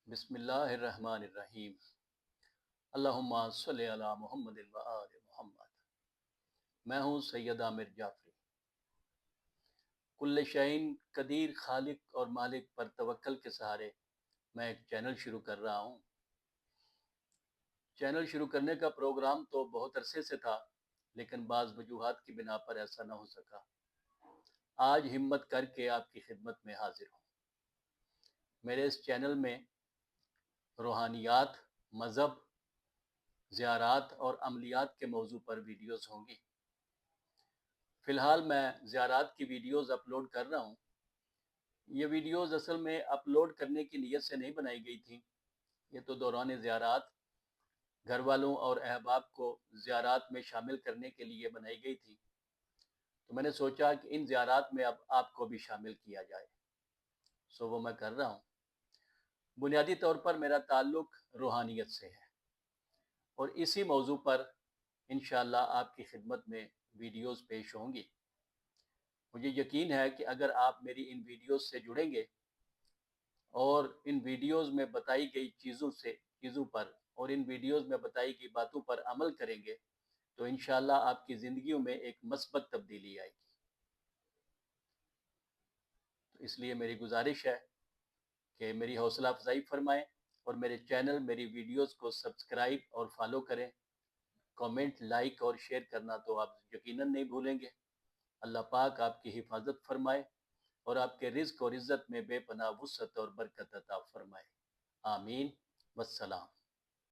بسم اللہ الرحمن الرحیم۔ اللہم صلی علی محمد و آل محمد۔ میں ہوں سید عامر جعفری۔ کل شئین قدیر خالق اور مالک پر توکل کے سہارے میں ایک چینل شروع کر رہا ہوں۔ چینل شروع کرنے کا پروگرام تو بہت عرصے سے تھا، لیکن بعض وجوہات کی بنا پر ایسا نہ ہو سکا۔ آج ہمت کر کے آپ کی خدمت میں حاضر ہوں۔ میرے اس چینل میں روحانیات، مذہب، زیارات اور عملیات کے موضوع پر ویڈیوز ہوں گی۔ فی الحال میں زیارات کی ویڈیوز اپلوڈ کر رہا ہوں۔ یہ ویڈیوز اصل میں اپلوڈ کرنے کی نیت سے نہیں بنائی گئی تھیں۔ یہ تو دوران زیارات گھر والوں اور احباب کو زیارات میں شامل کرنے کے لیے بنائی گئی تھی، تو میں نے سوچا کہ ان زیارات میں اب آپ کو بھی شامل کیا جائے، سو وہ میں کر رہا ہوں۔ بنیادی طور پر میرا تعلق روحانیت سے ہے، اور اسی موضوع پر انشاءاللہ آپ کی خدمت میں ویڈیوز پیش ہوں گی۔ مجھے یقین ہے کہ اگر آپ میری ان ویڈیوز سے جڑیں گے اور ان ویڈیوز میں بتائی گئی چیزوں پر اور ان ویڈیوز میں بتائی گئی باتوں پر عمل کریں گے تو انشاءاللہ آپ کی زندگیوں میں ایک مثبت تبدیلی آئے گی۔ تو اس لیے میری گزارش ہے کہ میری حوصلہ افزائی فرمائیں اور میرے چینل، میری ویڈیوز کو سبسکرائب اور فالو کریں۔ کامنٹ، لائک اور شیئر کرنا تو آپ یقیناً نہیں بھولیں گے۔ اللہ پاک آپ کی حفاظت فرمائے اور آپ کے رزق اور عزت میں بے پناہ وسعت اور برکت عطا فرمائے۔ آمین والسلام۔